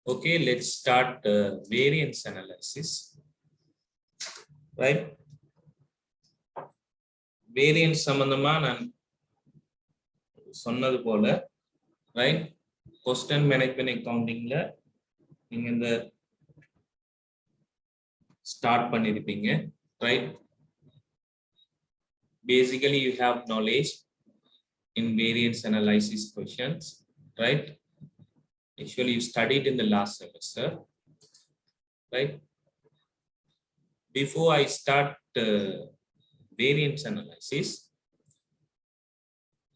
Okay, let's start variance analysis. Right? Variance சம்பந்தமா நான் சொன்னது போல, right? Cost and management accountingல நீங்க இந்த start பண்ணிருப்பீங்க, right? Basically, you have knowledge in variance analysis questions, right? Actually, you studied in the last semester, right? Before I start variance analysis,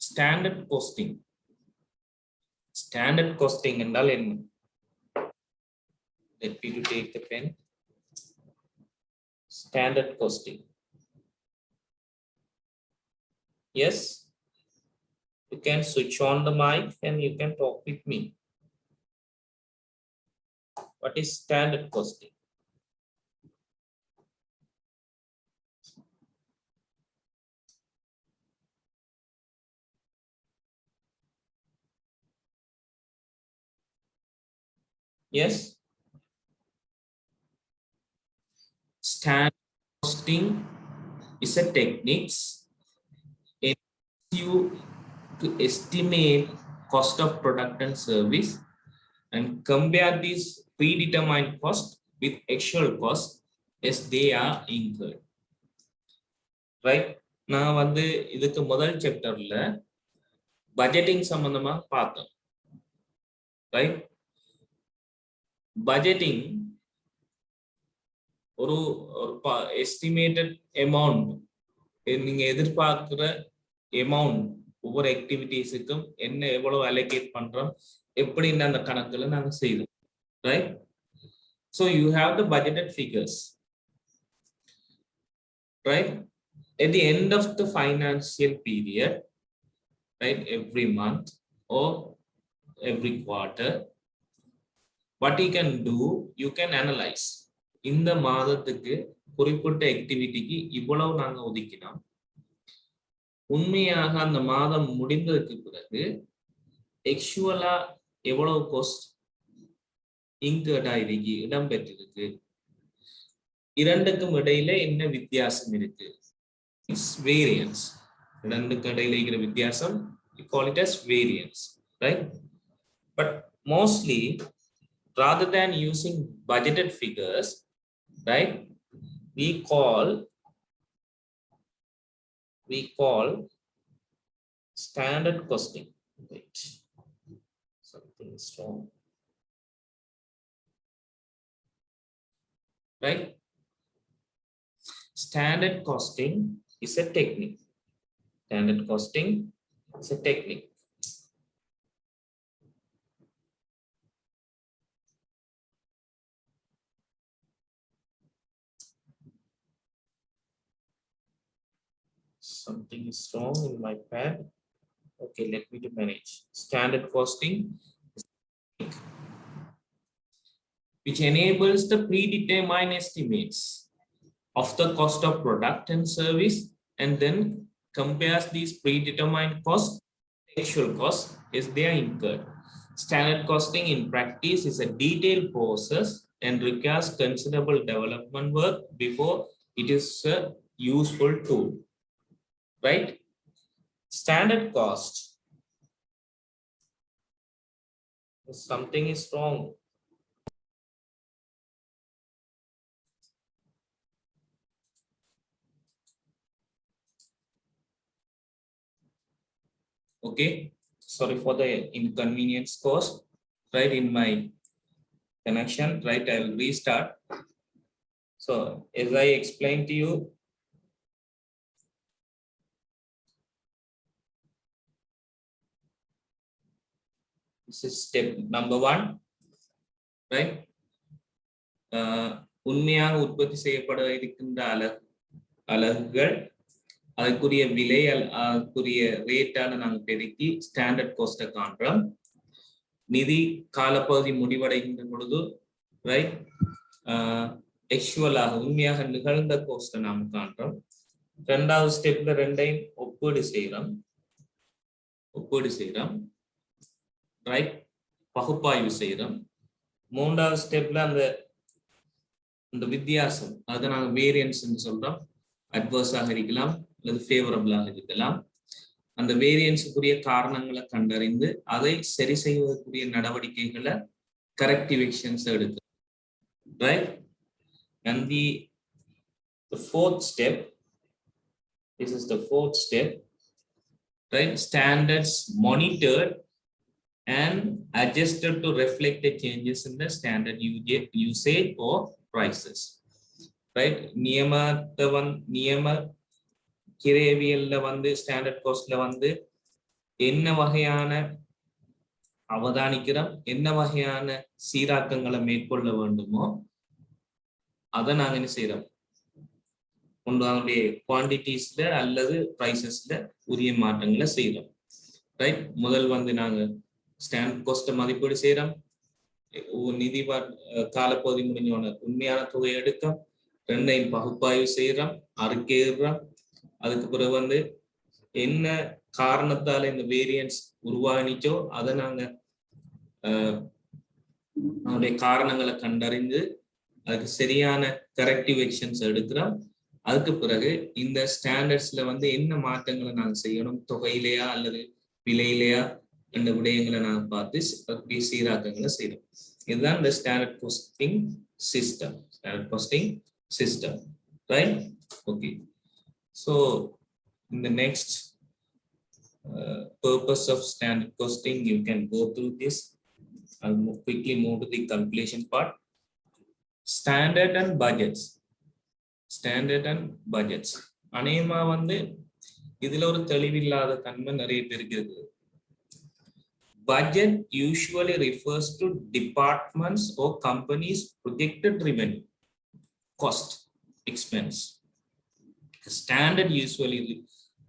standard costing என்றால் என்ன? Let me to take the pen. Standard costing. Yes, you can switch on the mic and you can talk with me. What is standard costing? Yes, standard costing is a technique in you to estimate cost of product and service and compare these predetermined cost with actual cost as they are incurred. Right? நான் வந்து இதுக்கு முதல் சாப்டர்ல budgeting சம்பந்தமா பார்த்தோம். Right? Budgeting ஒரு estimated amount, நீங்க எதிர்பார்க்கிற அமௌண்ட் ஒவ்வொரு ஆக்டிவிட்டீஸுக்கும் என்ன எவ்வளவு அலோகேட் பண்றோம் எப்படின்னு அந்த கணக்குல நாங்க செய்தோம். Right? So you have the budgeted figures, right? At the end of the financial period, right, every month or every quarter, what you can do, you can analyze. இந்த மாதத்துக்கு குறிப்பிட்ட ஆக்டிவிட்டிக்கு இவ்வளவு நாங்க ஒதுக்கினோம், உண்மையாக அந்த மாதம் முடிந்ததுக்கு பிறகு எக்சுவலா எவ்வளவு காஸ்ட் இன்கர்ட் ஆயிருக்கு, இடம்பெற்றிருக்கு, இரண்டுக்கும் இடையில என்ன வித்தியாசம் இருக்கு, வேரியன்ஸ். இரண்டுக்கும் இடையில இருக்கிற வித்தியாசம் we call it as variance, right? But mostly, rather than using budgeted figures, right, we call standard costing. Wait, something is wrong. Right? Standard costing is a technique. Standard costing is a technique. Something is wrong in my pad. Okay, let me to manage. Standard costing, which enables the predetermined estimates of the cost of product and service, and then compares these predetermined costs, actual costs as they are incurred. Standard costing in practice is a detailed process and requires considerable development work before it is a useful tool. Right? Standard cost. Something is wrong. Okay, sorry for the inconvenience caused, right, in my connection. Right, I will restart. So as I explained to you, this is step number 1, right? உண்மையாக உற்பத்தி செய்யப்பட இருக்கின்ற அலகுகள், அதுக்குரிய விலை, அதுக்குரிய ரேட்டான நாங்கள் பெருக்கி ஸ்டாண்டர்ட் காஸ்ட்டை காண்றோம். நிதி காலப்பகுதி முடிவடைகின்ற பொழுது, ரைட், ஆக்சுவலாக உண்மையாக நிகழ்ந்த காஸ்ட்டை நாம் காண்றோம். ரெண்டாவது ஸ்டெப்ல ரெண்டையும் ஒப்பீடு செய்யறோம், ரைட், பகுப்பாய்வு செய்யறோம். மூன்றாவது ஸ்டெப்ல அந்த வித்தியாசம் அதை நாங்க வேரியன்ஸ் சொல்றோம். அட்வர்ஸாக இருக்கலாம் அல்லது ஃபேவரபிளாக இருக்கலாம். அந்த வேரியன்ஸுக்குரிய காரணங்களை கண்டறிந்து அதை சரி செய்வதற்குரிய நடவடிக்கைகளை கரெக்டிவ் ஆக்ஷன்ஸ் எடுத்து, right. And the fourth step, this is the fourth step, right? Standards monitored and adjusted to reflect the changes in the standard usage or prices, right? நியம கிரேவியல்ல ஸ்டாண்டர்ட் காஸ்ட்ல என்ன வகையான அவதானிக்கிறோம், என்ன வகையான சீராக்கங்களை மேற்கொள்ள வேண்டுமோ அதை நாங்க என்ன செய்யறோம், அதனுடைய குவான்டிட்டிஸ்ல அல்லது பிரைசஸ்ல உரிய மாற்றங்களை செய்யறோம், ரைட். முதல் நாங்க ஸ்டாண்டர்ட் காஸ்ட் மதிப்பீடு செய்யறோம். நிதி காலப்பகுதி முடிஞ்சோன உண்மையான தொகை எடுக்கும், ரெண்டையும் பகுப்பாய்வு செய்யறோம், அறிக்கையிடுறோம். அதுக்கு பிறகு என்ன காரணத்தால இந்த வேரியன்ஸ் உருவானிச்சோ அதை நாங்க அதனுடைய காரணங்களை கண்டறிந்து அதுக்கு சரியான கரெக்டிவ் ஆக்ஷன்ஸ் எடுக்கிறோம். அதுக்கு பிறகு இந்த ஸ்டாண்டர்ட்ஸ்ல என்ன மாற்றங்களை நாங்க செய்யணும், தொகையிலையா அல்லது விலையிலையா என்ற விடயங்களை நாங்க பார்த்து சீராக்கங்களை செய்யறோம். இதுதான் இந்த standard casting system. Standard casting system, right? Okay. So in the next purpose of standard costing, you can go through this. I'll quickly move to the calculation part. Standard and budgets. Standard and budgets. அநேகமா இதுல ஒரு தெளிவில்லாத தன்மை நிறைய பேருக்கு இருக்குது. Budget usually refers to departments or companies' projected revenue, cost, expense. Standard usually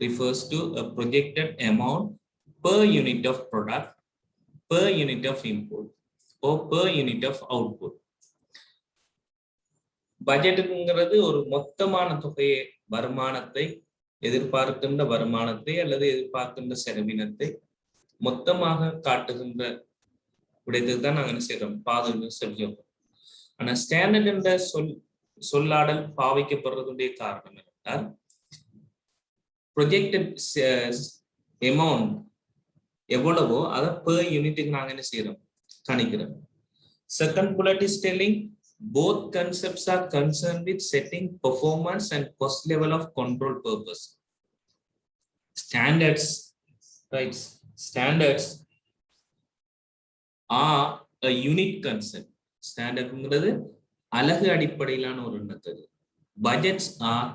refers to a projected amount per unit of product, per unit of input, or per unit of output. பட்ஜெட்டுங்கிறது ஒரு மொத்தமான தொகையை, வருமானத்தை, எதிர்பார்க்கின்ற வருமானத்தை அல்லது எதிர்பார்க்கின்ற செலவினத்தை மொத்தமாக காட்டுகின்ற விடயத்துக்கு தான் நாங்கள் என்ன செய்யறோம், பாதுகாப்பு சொல்லியோம். ஆனா ஸ்டாண்டர்ட் என்ற சொல்லாடல் பாவிக்கப்படுறதுடைய காரணம் என்னென்றால், ப்ரொஜெக்டட் அமௌண்ட் எவ்வளவோ அதை பெர் யூனிட்டுக்கு நாங்கள் என்ன செய்யறோம், கணிக்கிறோம். Second bullet is telling both concepts are concerned with setting performance and cost level of control purpose. Standards, right? Standards are a unique concept. Standard ங்கிறது அலகு அடிப்படையிலான ஒரு method. Budgets are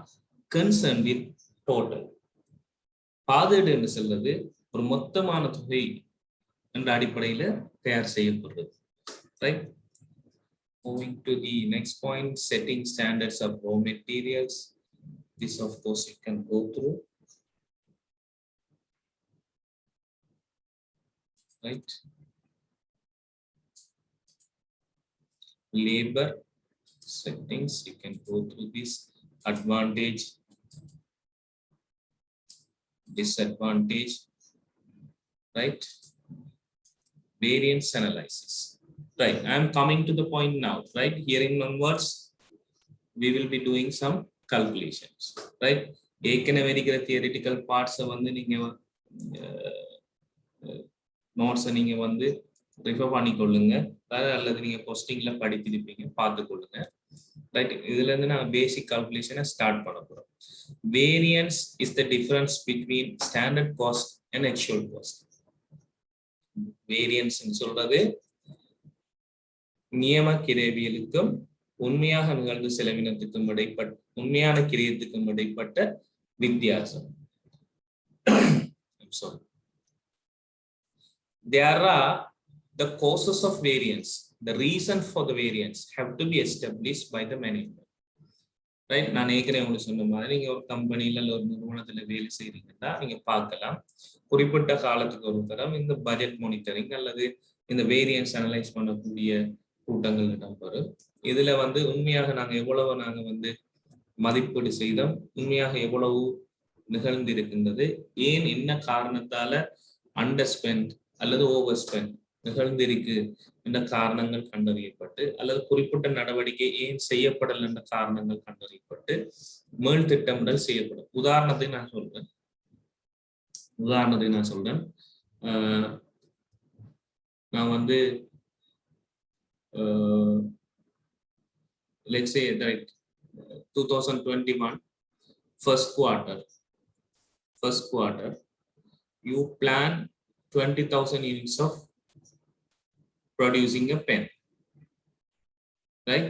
concerned with total. பாதுகாப்பு என்று சொல்றது ஒரு மொத்தமான தொகை என்ற அடிப்படையில் தயார் செய்யப்படுறது, right? Moving to the next point, setting standards of raw materials. This, of course, you can go through, right? Labor settings, you can go through this. Advantage, disadvantage, right? Variance analysis. Right, I am coming to the point now, right? Here in onwards, we will be doing some calculations, right? ஏற்கனவே இருக்கிற theoretical பார்ட்ஸை நீங்க நோட்ஸை நீங்க refer பண்ணிக்கொள்ளுங்க, அல்லது நீங்க போஸ்டிங்ல படித்திருப்பீங்க, பார்த்துக்கொள்ளுங்க, right? இதுல இருந்து நான் பேசிக் கால்குலேஷனை ஸ்டார்ட் பண்ண போறோம். Variance is the difference between standard cost and actual cost. Variance சொல்றது நியம கிரேவியலுக்கும் உண்மையாக நிகழ்வு செலவினத்துக்கும் இடைப்பட்ட, உண்மையான கிரியத்துக்கும் இடைப்பட்ட வித்தியாசம். There are the causes of variance. The reason for the variance have to be established by the management, right? நான் ஏற்கனவே உங்களுக்கு சொன்ன மாதிரி நீங்க ஒரு கம்பெனில ஒரு நிறுவனத்துல வேலை செய்றீங்கன்னா நீங்க பார்க்கலாம், குறிப்பிட்ட காலத்துக்கு ஒரு தரம் இந்த பட்ஜெட் மானிட்டரிங் அல்லது இந்த வேரியன்ஸ் அனலைஸ் பண்ணக்கூடிய கூட்டங்கள் இடம்பெறும். இதுல உண்மையாக நாங்க எவ்வளவு நாங்க மதிப்பீடு செய்தோம், உண்மையாக எவ்வளவு நிகழ்ந்திருக்கின்றது, ஏன் என்ன காரணத்தால அண்டர் ஸ்பெண்ட் அல்லது ஓவர் ஸ்பெண்ட் நிகழ்ந்திருக்கு என்ற காரணங்கள் கண்டறியப்பட்டு அல்லது குறிப்பிட்ட நடவடிக்கை ஏன் செய்யப்படல் என்ற காரணங்கள் கண்டறியப்பட்டு மேல் திட்டமிடல் செய்யப்படும். உதாரணத்துக்கு நான் சொல்றேன் நான் வந்து let's say that 2021 first quarter you plan 20,000 units of producing a pen, right?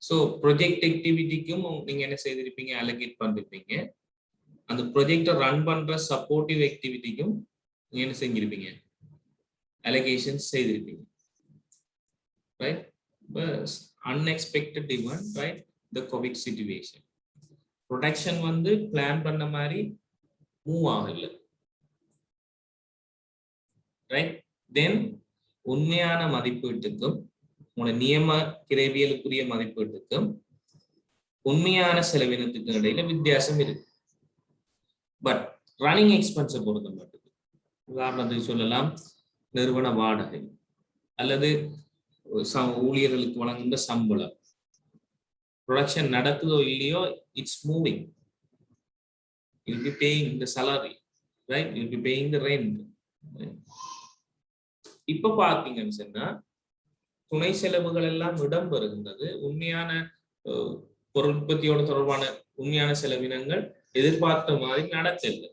So project activity kum neenga enna seidhirupinga allocate பண்ணிருப்பீங்க. அந்த project run பண்ற supportive activity kum neenga enna செஞ்சிருப்பீங்க allocation செய்திருப்பீங்க, right? But unexpected event, right? The COVID situation, production வந்து plan பண்ண மாதிரி move ஆகல, right? Then உண்மையான மதிப்பீட்டுக்கும் நியம கிரேவியலுக்குரிய மதிப்பீட்டுக்கும் உண்மையான செலவினத்துக்கும் இடையில வித்தியாசம் இருக்கு. பட் ரன்னிங் எக்ஸ்பென்ஸை பொறுத்த மட்டும், உதாரணத்துக்கு சொல்லலாம் நிறுவன வாடகை அல்லது ஊழியர்களுக்கு வழங்குகின்ற சம்பளம், ப்ரொடக்ஷன் நடக்குதோ இல்லையோ it's moving, you'll be paying the salary, right? You'll be paying the rent. இப்ப பாத்தீங்கன்னு சொன்னா துணை செலவுகள் எல்லாம் இடம்பெறுகின்றது, உண்மையான பொருள் உற்பத்தியோட தொடர்பான உண்மையான செலவினங்கள் எதிர்பார்த்த மாதிரி நடக்கல.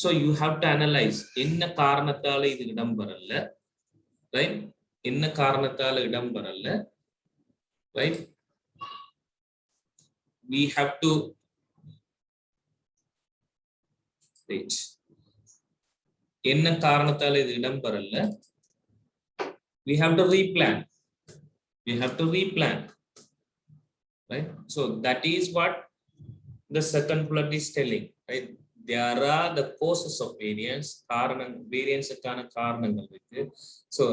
So you have to analyse என்ன காரணத்தால இது இடம்பெறல, ரைட்? என்ன காரணத்தால இடம்பெறல, ரைட்? we have to என்ன காரணத்தால இது இடம்பெறல, we have to replan, right? So that is what the second bullet is telling, right? There are the causes of variance, variance-க்கான காரணங்கள் இருக்கு. So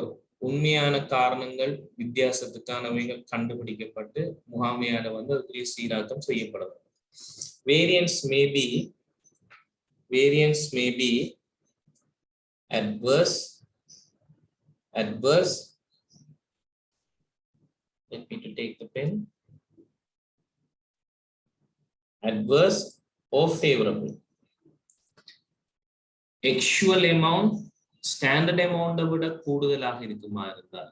உண்மையான காரணங்கள் வித்தியாசத்துக்கானவைகள் கண்டுபிடிக்கப்பட்டு முகாமையால வந்து அதுக்குரிய சீராக்கம் செய்யப்படும். Variance may be adverse. Let me to take the pen. Adverse or favorable. Actual amount standard amount விட கூடுதலாக இருக்குமா இருந்தால்,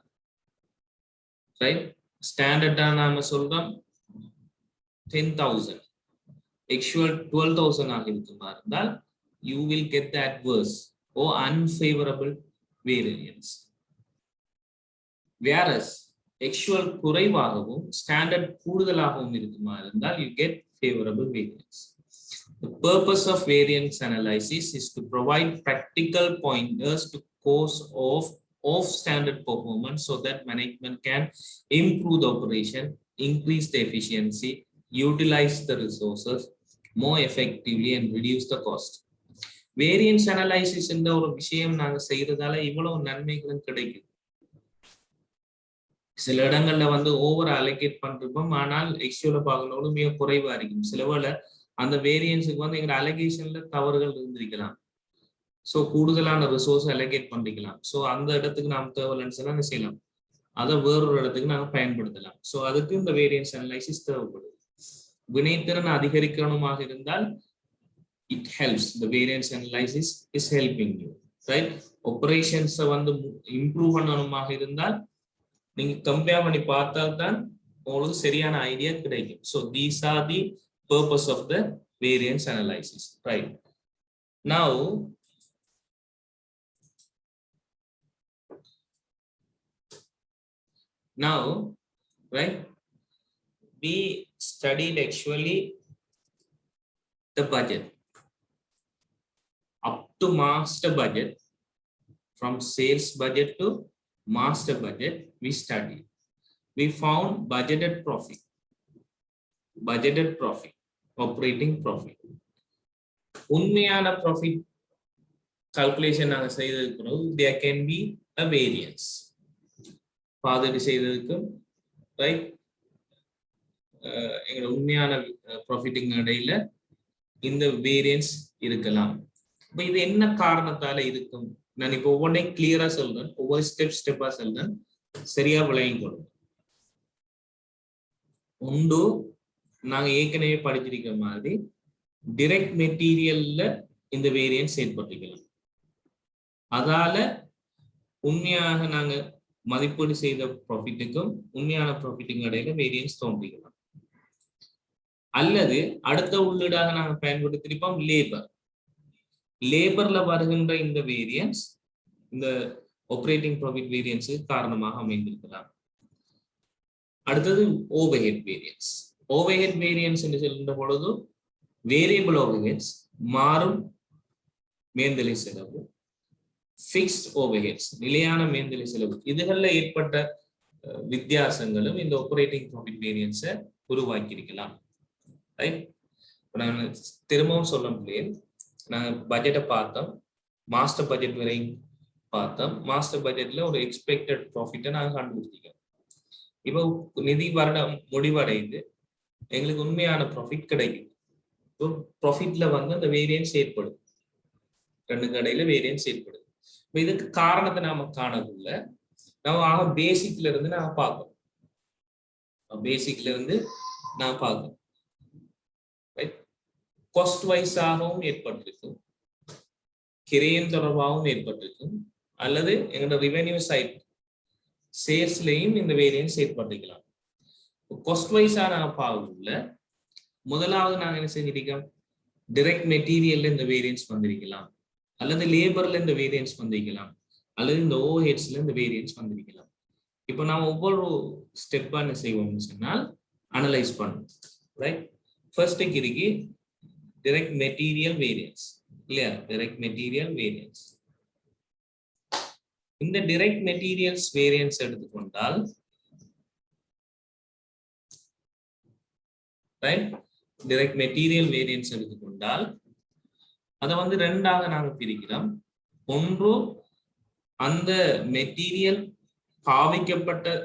right? Standard நாம சொல்றோம் 10,000, actual 12,000 ஆக இருக்குமா இருந்தால் you will get the adverse or unfavorable variance. Whereas actual குறைவாகவும் ஸ்டாண்டர்ட் கூடுதலாகவும் இருக்குமா இருந்தால் you get favorable variance. The purpose of variance analysis is to provide practical pointers to cause of standard performance so that management can improve the operation, increase the efficiency, utilize the resources more effectively and reduce the cost. Variance analysis என்ற ஒரு விஷயம் நாங்க செய்யறதால இவ்வளவு நன்மைகளும் கிடைக்குது. சில இடங்கள்ல வந்து ஓவர் அலோகேட் பண்றோம், ஆனால் எக்ஸ்ட்ரா பார்க்கணும்னு மிக குறைவா இருக்கும். சில வேளை அந்த வேரியன்ஸுக்கு வந்து எங்க அலோகேஷன்ல தவறுகள் இருந்திருக்கலாம். ஸோ கூடுதலான ரிசோர்ஸ் அலோகேட் பண்ணிக்கலாம். ஸோ அந்த இடத்துக்கு நாம் தேவையில்லைன்னு சொன்னா என்ன செய்யலாம், அதை வேறொரு இடத்துக்கு நாங்கள் பயன்படுத்தலாம். ஸோ அதுக்கு இந்த வேரியன்ஸ் அனலைசிஸ் தேவைப்படுது. வினைத்திறன் அதிகரிக்கணுமாக இருந்தால் it helps, the variance analysis is helping you, right? Operations வந்து இம்ப்ரூவ் பண்ணணுமாக இருந்தால் நீங்க கம்பேர் பண்ணி பார்த்தால் தான் உங்களுக்கு சரியான ஐடியா கிடைக்கும். So these are the purpose of the variance analysis, right? Now, right, we studied actually the budget up to master budget. From sales budget to master budget we studied. We found budgeted profit, operating profit. உண்மையான profit calculation நாங்க செய்ததுக்கு there can be a variance. பாதடி செய்ததுக்கு, right? எங்க உண்மையான profiting இடையில இந்த variance இருக்கலாம். இது என்ன காரணத்தால இருக்கும் நான் இப்போ ஒவ்வொன்றே கிளியரா சொல்றேன், ஒவ்வொரு ஸ்டெப்பா சொல்றேன், சரியா விளங்கி கொடுங்க. ஒன்று நாங்க ஏற்கனவே படிச்சிருக்கிற மாதிரி டைரக்ட் மெட்டீரியல்ல இந்த வேரியன்ஸ் ஏற்பட்டிருக்கலாம். அதால உண்மையாக நாங்க மதிப்பீடு செய்த ப்ராஃபிட்டுக்கும் உண்மையான ப்ராஃபிட்டுக்கும் இடையில வேரியன்ஸ் தோன்றிக்கலாம். அல்லது அடுத்த உள்ளீடாக நாங்க பயன்படுத்திருப்போம் லேபர். லேபர்ல வருகின்ற இந்த வேரியன்ஸ் இந்த ஆப்பரேட்டிங் ப்ராஃபிட் வேரியன்ஸுக்கு காரணமாக அமைந்திருக்கலாம். அடுத்தது ஓவர்ஹெட் வேரியன்ஸ். ஓவர்ஹெட் வேரியன்ஸ் என்று சொல்கின்ற பொழுது வேரியபிள் ஓவர்ஹெட்ஸ் மாறும் மேல்நிலை செலவு, ஃபிக்ஸ்ட் ஓவர்ஹெட்ஸ் நிலையான மேல்நிலை செலவு, இதுகளில் ஏற்பட்ட வித்தியாசங்களும் இந்த ஆப்பரேட்டிங் ப்ராஃபிட் வேரியன்ஸை உருவாக்கி இருக்கலாம். ரைட், நான் திரும்பவும் சொல்ல முடியும், நாங்கள் பட்ஜெட்டை பார்த்தோம், மாஸ்டர் பட்ஜெட் வரையும் பார்த்தோம். மாஸ்டர் பட்ஜெட்ல ஒரு எக்ஸ்பெக்டட் ப்ராஃபிட்டை நாங்கள் கண்டுபிடிச்சிக்கிறோம். இப்போ நிதி வருடம் முடிவடைந்து எங்களுக்கு உண்மையான ப்ராஃபிட் கிடைக்கும். இப்போ ப்ராஃபிட்ல வந்து அந்த வேரியன்ஸ் ஏற்படுது, ரெண்டு கடையில வேரியன்ஸ் ஏற்படுது. இப்போ இதுக்கு காரணத்தை நாம காணக்குள்ள நம்ம பேசிக்ல இருந்து நாம பார்க்கணும். பேசிக்ல இருந்து நான் பார்க்கணும். காஸ்ட் வைஸாகவும் ஏற்பட்டிருக்கும், கிரையின் தொடர்பாகவும் ஏற்பட்டிருக்கும், அல்லது எங்களோட ரெவென்யூ சைட் சேல்ஸ்லையும் இந்த வேரியன்ஸ் ஏற்பட்டிருக்கலாம். காஸ்ட் வைஸா நான் பார்க்கல, முதலாவது நாங்கள் என்ன செஞ்சிருக்கோம், டைரக்ட் மெட்டீரியல்ல இந்த வேரியன்ஸ் வந்திருக்கலாம், அல்லது லேபர்ல இந்த வேரியன்ஸ் வந்திருக்கலாம், அல்லது இந்த ஓவர்ஹெட்ஸ்ல இந்த வேரியன்ஸ் வந்திருக்கலாம். இப்போ நாம் ஒவ்வொரு ஸ்டெப்பா என்ன செய்வோம்னு சொன்னால் அனலைஸ் பண்ணுவோம். ரைட், ஃபர்ஸ்ட் இருக்கு டைரக்ட் மெட்டீரியல் வேரியன்ஸ் இல்லையா, டைரக்ட் மெட்டீரியல் வேரியன்ஸ். இந்த டைரக்ட் மெட்டீரியல்ஸ் வேரியன்ஸ் எடுத்துக்கொண்டால் ரைட், டைரக்ட் மெட்டீரியல் வேரியன்ஸ் எடுத்துக்கொண்டால் அதை வந்து ரெண்டாக நாங்கள் பிரிக்கிறோம். ஒன்று அந்த மெட்டீரியல் பாவிக்கப்பட்ட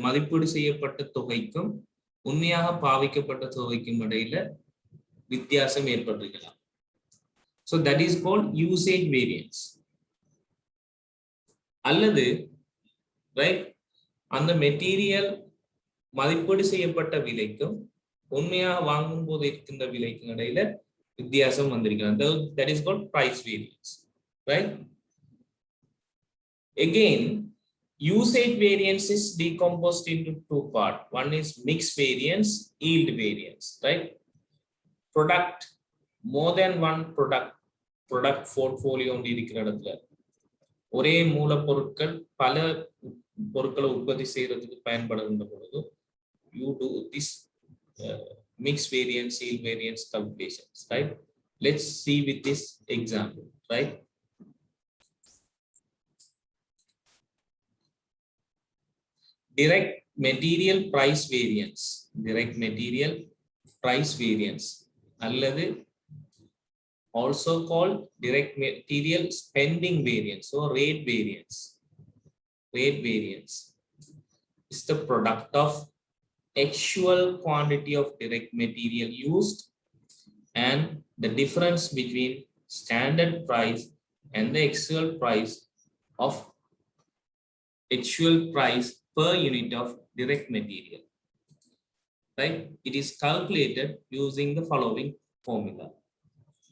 மதிப்பீடு செய்யப்பட்ட தொகைக்கும் உண்மையாக பாவிக்கப்பட்ட தொகைக்கும் இடையில வித்தியாசம் ஏற்பட்டிருக்கலாம். So that is called usage variance. அல்லது ரைட், அந்த மெட்டீரியல் மதிப்பீடு செய்யப்பட்ட விலைக்கும் உண்மையாக வாங்கும் போது இருக்கின்ற விலைக்கும் இடையில வித்தியாசம் வந்திருக்கிறது. That is called price variance. Right? Again, usage variance is decomposed into two parts. One is mix variance, yield variance. Right? Product, more than one product portfolio இருக்கிற இடத்துல ஒரே மூலப்பொருட்கள் பல பொருட்களை உற்பத்தி செய்யறதுக்கு பயன்படுகின்ற பொழுது you do this mix variance, yield variance calculations. Right? Let's see with this example. Right? Direct material price variance, direct material price variance, அல்லது also called direct material spending variance or rate variance. Rate variance is the product of actual quantity of direct material used and the difference between standard price and the actual price per unit of direct material. Right? It is calculated using the following formula.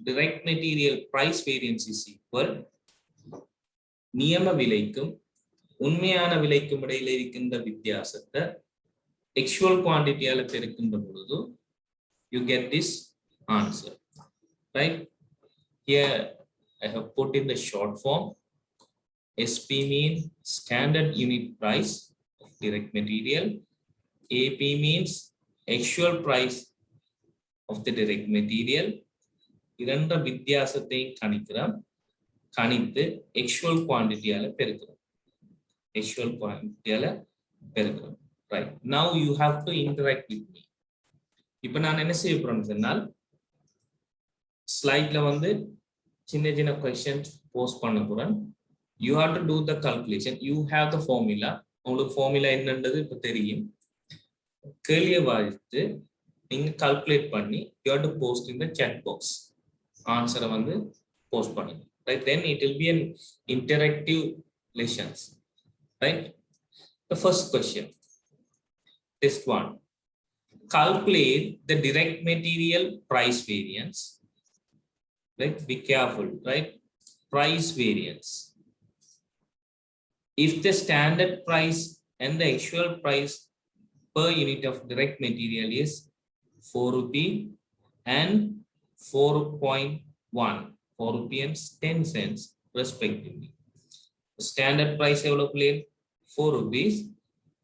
Direct material price variance is equal நியம விலைக்கும் உண்மையான விலைக்கும் இடையில இருக்கின்ற வித்தியாசத்தை actual quantityயால பெருக்கின்ற பொழுது you get this answer. Right? Here I have put in the short form. SP means standard unit price of direct material. AP means actual price of the direct material. இரண்ட வித்தியாசத்தை கணிக்கிறோம், கணித்து actual quantityயால பெருக்கிறோம், actual quantityயால பெருக்கிறோம். Right, now you have to interact with me. இப்போ நான் என்ன செய்ய போறேன்னு சொன்னால் ஸ்லைட்ல வந்து சின்ன சின்ன questions போஸ்ட் பண்ண போறேன். You have to do the calculation. You have the formula. உங்களுக்கு formula என்னன்றது இப்போ தெரியும். கேள்வியை வாசித்து நீங்க கால்குலேட் பண்ணி you have to post in the chat box. ஆன்சரை வந்து போஸ்ட் பண்ணுங்க. right? Then it will be an interactive lessons, right? The first question, test one. Calculate the direct material price variance. Right? Be careful, right? Price variance. If the standard price and the actual price per unit of direct material is 4 rupee and 4.1, 4 rupee and 10 cents respectively. The standard price evaluate 4 rupees,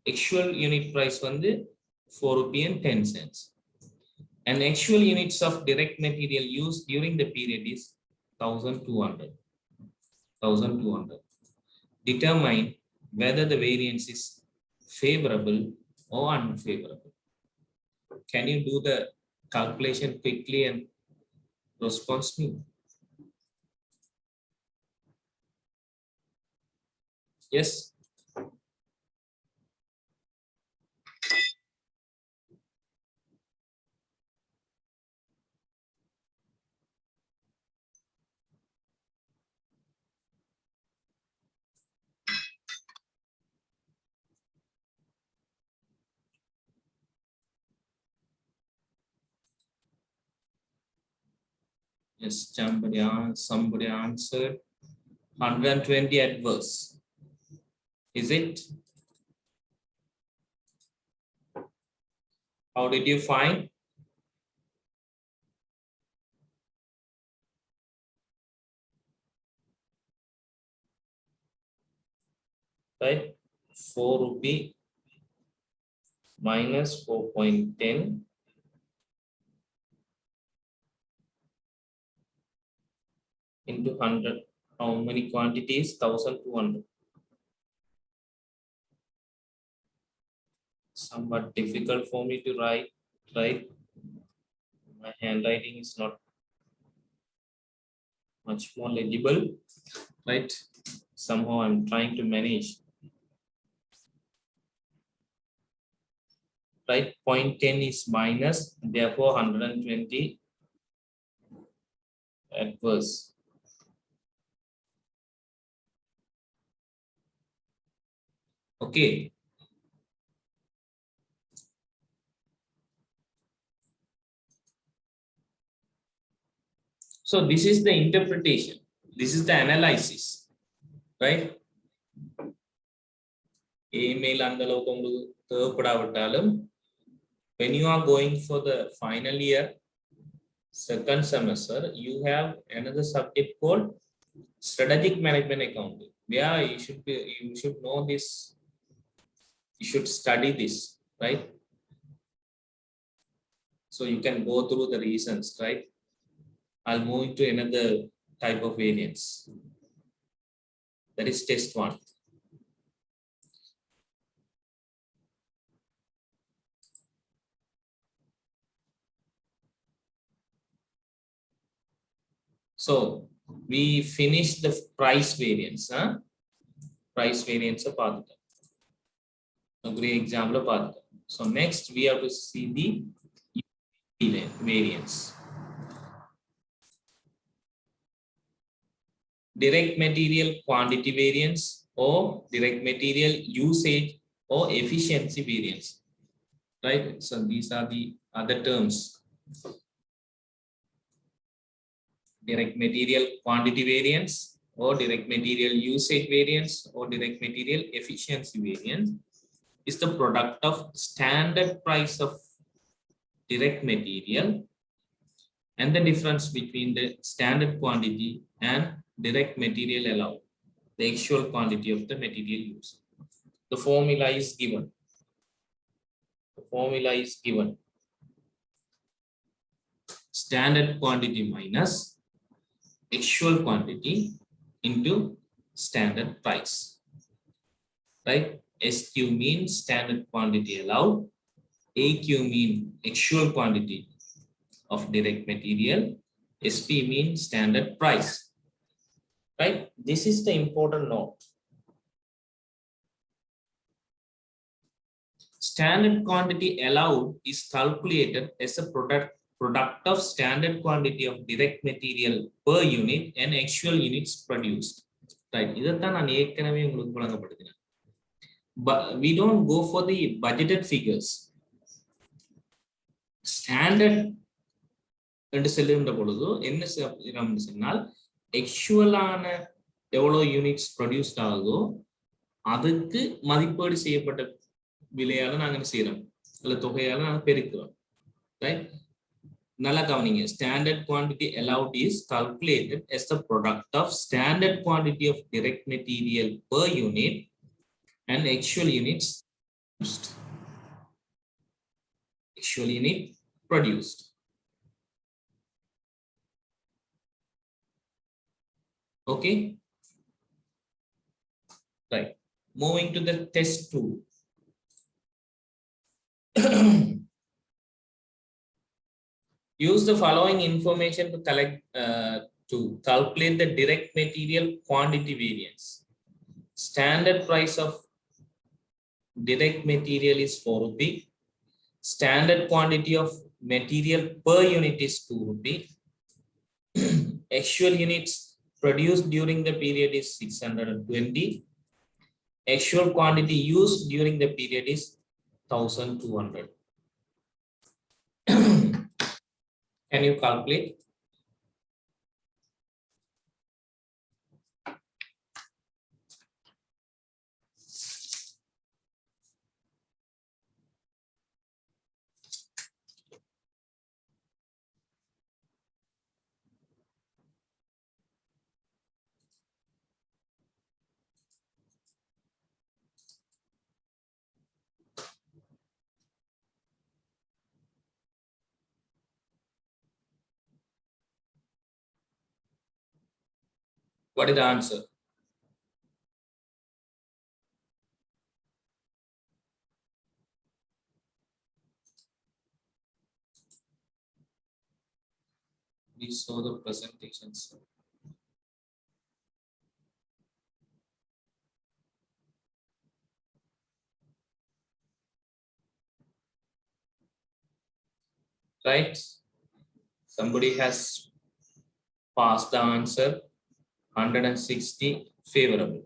actual unit price வந்து 4 rupee and 10 cents. And actual units of direct material used during the period is 1200. Determine whether the variance is favorable or unfavorable. Can you do the calculation quickly and respond me? Yes. Yes, somebody answered 120 adverse. Is it? How did you find? Right? 4 rupee minus 4.10 into 100. How many quantities? 1200. Somewhat difficult for me to write, right? My handwriting is not much more legible, right? Somehow I'm trying to manage. Right, 0.10 is minus, therefore 120 adverse. Okay. So this is the interpretation. This is the analysis, right? Email when you are going for the final year, second semester, you have another subject called strategic management accounting. Yeah, you should know this. You should study this, right? So you can go through the reasons, right? I'll move into another type of variance. That is test one. So we finished the price variance. Price variance part. A great example part. So next we have to see the variance. Direct material quantity variance or direct material usage or efficiency variance. Right? So these are the other terms. Direct material quantity variance or direct material usage variance or direct material efficiency variance is the product of standard price of direct material and the difference between the standard quantity and direct material allowed, the actual quantity of the material used. The formula is given. The formula is given. Standard quantity minus actual quantity into standard price. Right? SQ means standard quantity allowed. AQ means actual quantity of direct material. SP means standard price. Right? This is the important note. Standard quantity allowed is calculated as a product of standard quantity of direct material per unit and actual units produced. Right. இதைத்தான் நான் ஏற்கனவே உங்களுக்கு வழங்கப்படுத்தினேன். But we don't go for the budgeted figures. Standard என்று சொல்லுகின்ற பொழுது என்ன சொன்னால் ஆக்சுவலான எவ்வளவு யூனிட்ஸ் ப்ரொடியூஸ்ட் ஆகுதோ அதுக்கு மதிப்பீடு செய்யப்பட்ட விலையால நாங்க என்ன செய்யறோம் அல்ல தொகையால நாங்க பெருக்கிறோம். ரைட். நல்லா கவனிங்க. Standard quantity allowed is calculated as the product of standard quantity of direct material per unit and actual units produced. Actual unit produced. Okay. Right. Moving to the test 2. Use the following information to calculate the direct material quantity variance. Standard price of direct material is 4 rupee. Standard quantity of material per unit is 2 rupee. Actual units produced during the period is 620. Actual quantity used during the period is 1200. Can you calculate? What is the answer? We saw the presentations. Right? Somebody has passed the answer. 160 favorable.